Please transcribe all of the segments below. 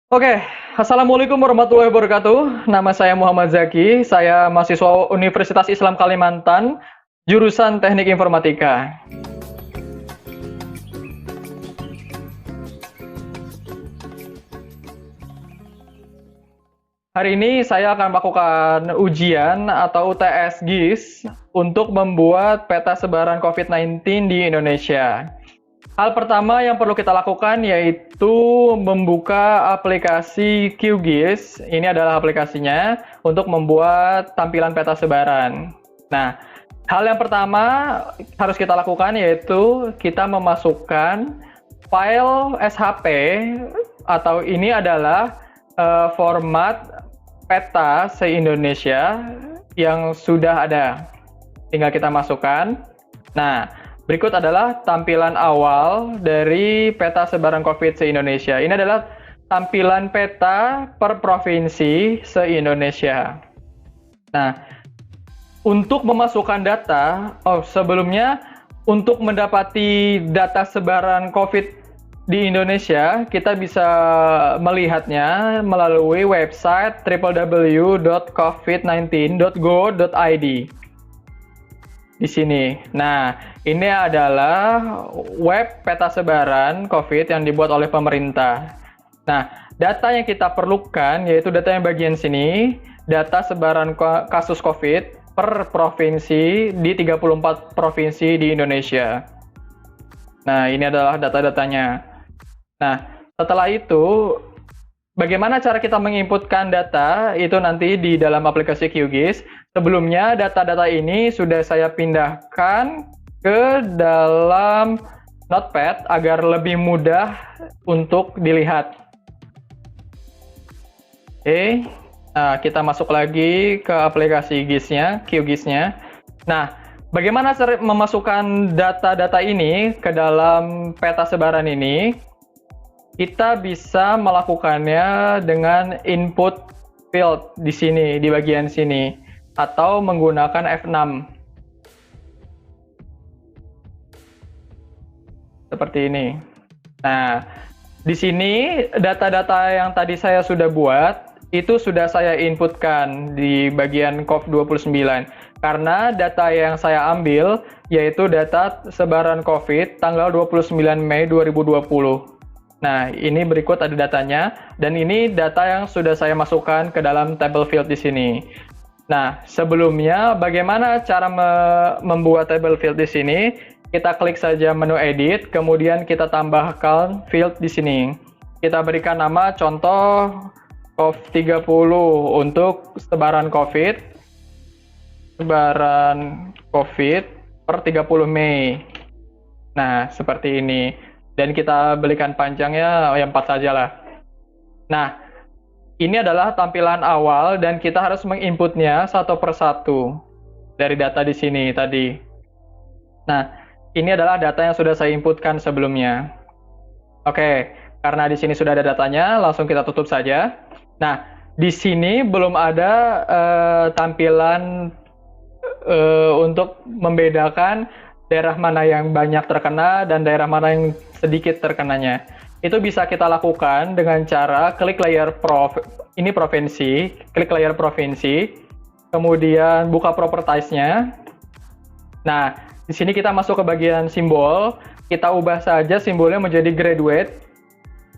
Oke, Assalamualaikum warahmatullahi wabarakatuh. Nama saya Muhammad Zaki, saya mahasiswa Universitas Islam Kalimantan, jurusan Teknik Informatika. Hari ini saya akan melakukan ujian atau UTS GIS untuk membuat peta sebaran COVID-19 di Indonesia. Hal pertama yang perlu kita lakukan yaitu membuka aplikasi QGIS. Ini adalah aplikasinya untuk membuat tampilan peta sebaran. Nah, hal yang pertama harus kita lakukan yaitu kita memasukkan file SHP atau ini adalah format peta se-Indonesia yang sudah ada. Tinggal kita masukkan. Nah, berikut adalah tampilan awal dari peta sebaran COVID se-Indonesia. Ini adalah tampilan peta per provinsi se-Indonesia. Nah, untuk memasukkan data, sebelumnya untuk mendapati data sebaran COVID di Indonesia, kita bisa melihatnya melalui website www.covid19.go.id. Di sini. Nah, ini adalah web peta sebaran COVID yang dibuat oleh pemerintah. Nah, data yang kita perlukan yaitu data yang bagian sini, data sebaran kasus COVID per provinsi di 34 provinsi di Indonesia. Nah, ini adalah data-datanya. Nah, setelah itu, bagaimana cara kita menginputkan data itu nanti di dalam aplikasi QGIS. Sebelumnya, data-data ini sudah saya pindahkan ke dalam Notepad agar lebih mudah untuk dilihat. Oke, nah, kita masuk lagi ke aplikasi GIS-nya, QGIS-nya. Nah, bagaimana cara memasukkan data-data ini ke dalam peta sebaran ini? Kita bisa melakukannya dengan input field di sini, di bagian sini, atau menggunakan F6. Seperti ini. Nah, di sini data-data yang tadi saya sudah buat, itu sudah saya inputkan di bagian COV29. Karena data yang saya ambil, yaitu data sebaran COVID tanggal 29 Mei 2020. Nah, ini berikut ada datanya, dan ini data yang sudah saya masukkan ke dalam table field di sini. Nah, sebelumnya bagaimana cara membuat table field di sini? Kita klik saja menu edit, kemudian kita tambahkan field di sini. Kita berikan nama contoh COV30 untuk sebaran COVID. Sebaran COVID per 30 Mei. Nah, seperti ini. Dan kita berikan panjangnya yang 4 saja lah. Nah, ini adalah tampilan awal dan kita harus menginputnya satu persatu dari data di sini tadi. Nah, ini adalah data yang sudah saya inputkan sebelumnya. Oke, karena di sini sudah ada datanya, langsung kita tutup saja. Nah, di sini belum ada tampilan untuk membedakan daerah mana yang banyak terkena dan daerah mana yang sedikit terkenanya. Itu bisa kita lakukan dengan cara klik layer ini provinsi, klik layer provinsi, kemudian buka properties-nya. Nah, di sini kita masuk ke bagian simbol, kita ubah saja simbolnya menjadi graduate.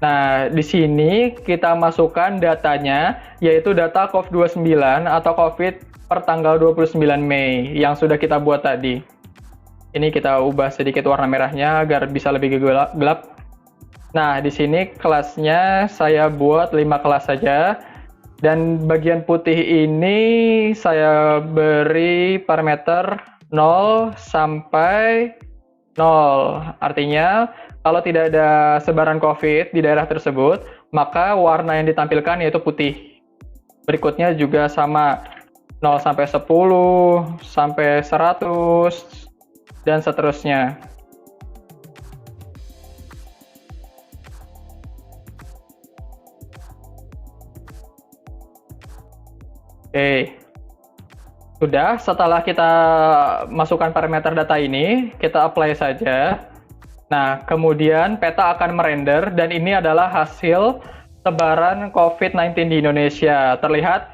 Nah, di sini kita masukkan datanya, yaitu data COVID-29 atau COVID per tanggal 29 Mei yang sudah kita buat tadi. Ini kita ubah sedikit warna merahnya agar bisa lebih gelap. Nah, di sini kelasnya saya buat 5 kelas saja. Dan bagian putih ini saya beri parameter 0 sampai 0. Artinya, kalau tidak ada sebaran COVID di daerah tersebut, maka warna yang ditampilkan yaitu putih. Berikutnya juga sama 0 sampai 10, sampai 100, dan seterusnya. Oke. Sudah, setelah kita masukkan parameter data ini, kita apply saja. Nah, kemudian peta akan merender, dan ini adalah hasil sebaran COVID-19 di Indonesia. Terlihat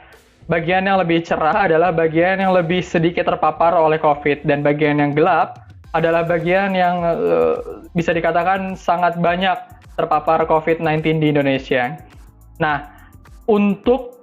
bagian yang lebih cerah adalah bagian yang lebih sedikit terpapar oleh COVID, dan bagian yang gelap adalah bagian yang bisa dikatakan sangat banyak terpapar COVID-19 di Indonesia. Nah, untuk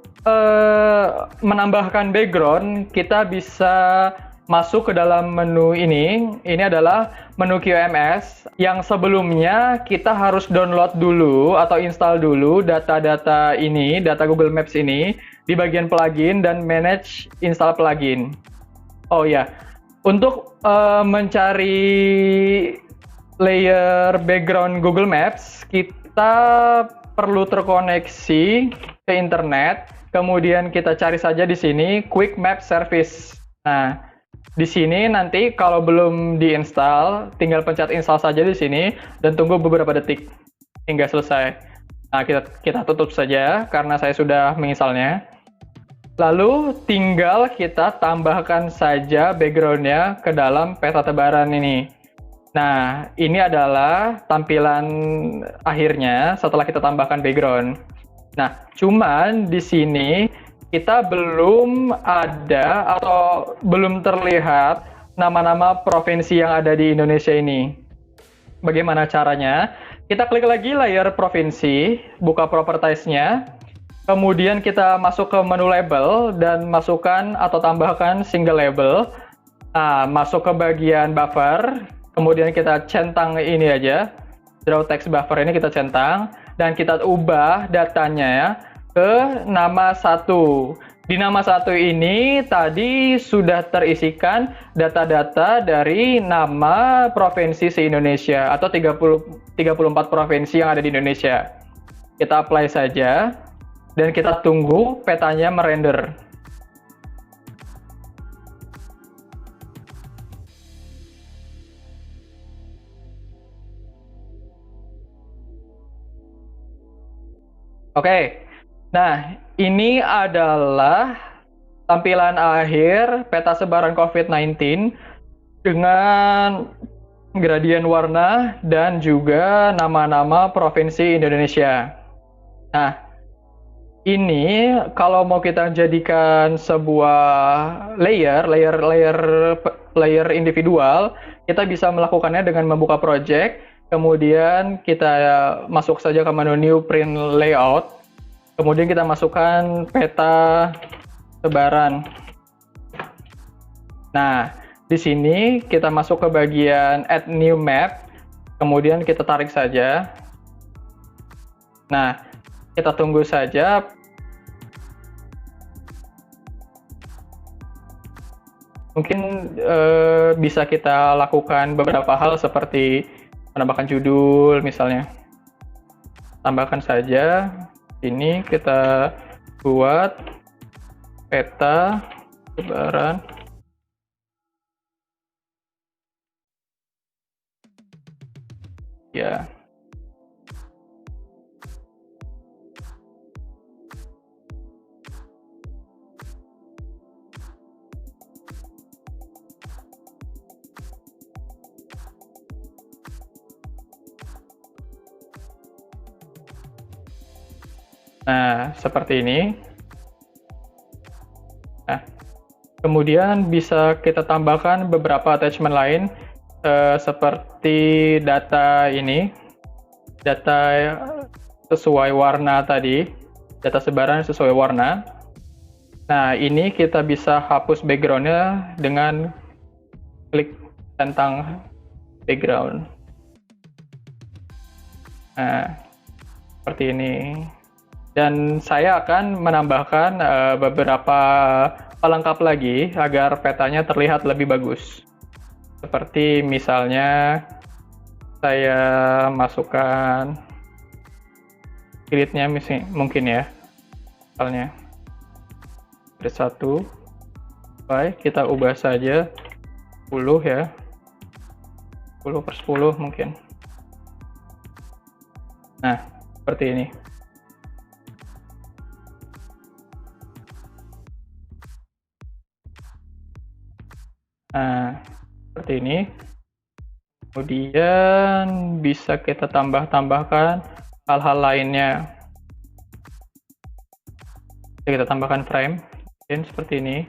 menambahkan background, kita bisa masuk ke dalam menu ini. Ini adalah menu QMS yang sebelumnya kita harus download dulu atau install dulu data-data ini, data Google Maps ini di bagian plugin dan manage install plugin. Oh ya, untuk mencari layer background Google Maps, kita perlu terkoneksi ke internet. Kemudian kita cari saja di sini Quick Map Service. Nah, di sini nanti kalau belum diinstal, tinggal pencet install saja di sini dan tunggu beberapa detik hingga selesai. Nah, kita tutup saja karena saya sudah menginstalnya. Lalu tinggal kita tambahkan saja background-nya ke dalam peta tebaran ini. Nah, ini adalah tampilan akhirnya setelah kita tambahkan background. Nah, cuman di sini kita belum ada atau belum terlihat nama-nama provinsi yang ada di Indonesia ini. Bagaimana caranya? Kita klik lagi layer provinsi, buka properties-nya, kemudian kita masuk ke menu label dan masukkan atau tambahkan single label. Nah, masuk ke bagian buffer, kemudian kita centang ini aja, draw text buffer ini kita centang, dan kita ubah datanya ya ke nama 1. Di nama 1 ini tadi sudah terisikan data-data dari nama provinsi se-Indonesia atau 34 provinsi yang ada di Indonesia. Kita apply saja dan kita tunggu petanya merender. Oke. Nah, ini adalah tampilan akhir peta sebaran COVID-19 dengan gradien warna dan juga nama-nama provinsi Indonesia. Nah, ini kalau mau kita jadikan sebuah layer individual, kita bisa melakukannya dengan membuka project, kemudian kita masuk saja ke menu New Print Layout. Kemudian kita masukkan peta sebaran. Nah, di sini kita masuk ke bagian Add New Map. Kemudian kita tarik saja. Nah, kita tunggu saja. Mungkin bisa kita lakukan beberapa hal seperti menambahkan judul misalnya. Tambahkan saja. Ini kita buat peta sebaran ya. Nah, seperti ini. Nah, kemudian bisa kita tambahkan beberapa attachment lain seperti data ini, data sesuai warna tadi, data sebaran sesuai warna. Nah, ini kita bisa hapus background-nya dengan klik tentang background. Nah, seperti ini. Dan saya akan menambahkan beberapa pelengkap lagi agar petanya terlihat lebih bagus. Seperti misalnya saya masukkan grid-nya mungkin ya. Misalnya grid 1. Baik, kita ubah saja 10 ya. 10/10 mungkin. Nah, seperti ini. Nah, seperti ini. Kemudian bisa kita tambahkan hal-hal lainnya. Jadi kita tambahkan frame, dan seperti ini.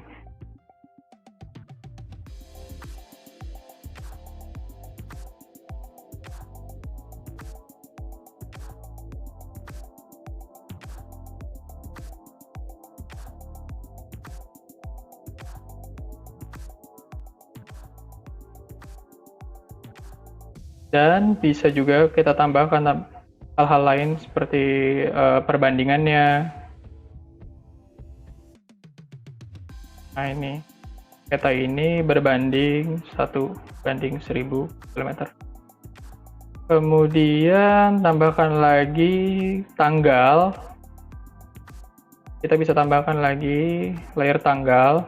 Dan bisa juga kita tambahkan hal-hal lain seperti perbandingannya. Nah ini, peta ini berbanding 1:1000 km. Kemudian tambahkan lagi tanggal. Kita bisa tambahkan lagi layer tanggal.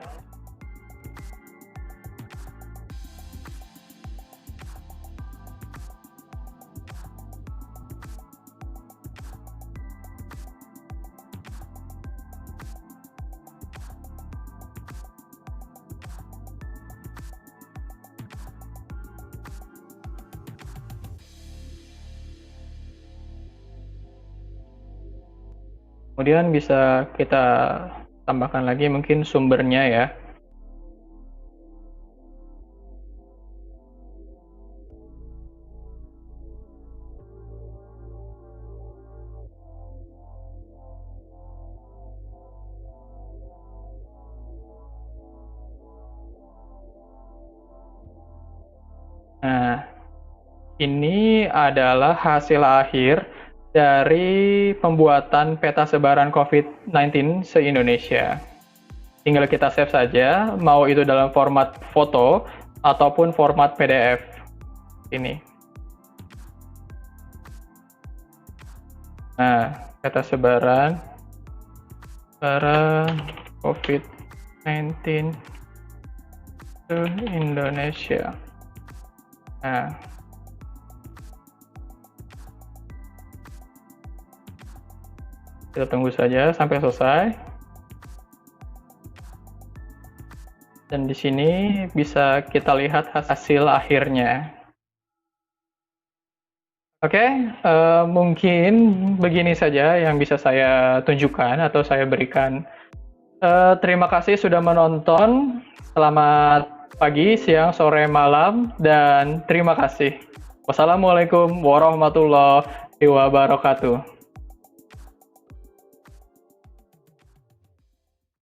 Kemudian bisa kita tambahkan lagi mungkin sumbernya ya. Nah, ini adalah hasil akhir dari pembuatan peta sebaran COVID-19 se-Indonesia. Tinggal kita save saja, mau itu dalam format foto ataupun format PDF. Ini. Nah, peta sebaran COVID-19 se-Indonesia. Nah, kita tunggu saja sampai selesai. Dan di sini bisa kita lihat hasil akhirnya. Oke, mungkin begini saja yang bisa saya tunjukkan atau saya berikan. Terima kasih sudah menonton. Selamat pagi, siang, sore, malam, dan terima kasih. Wassalamualaikum warahmatullahi wabarakatuh.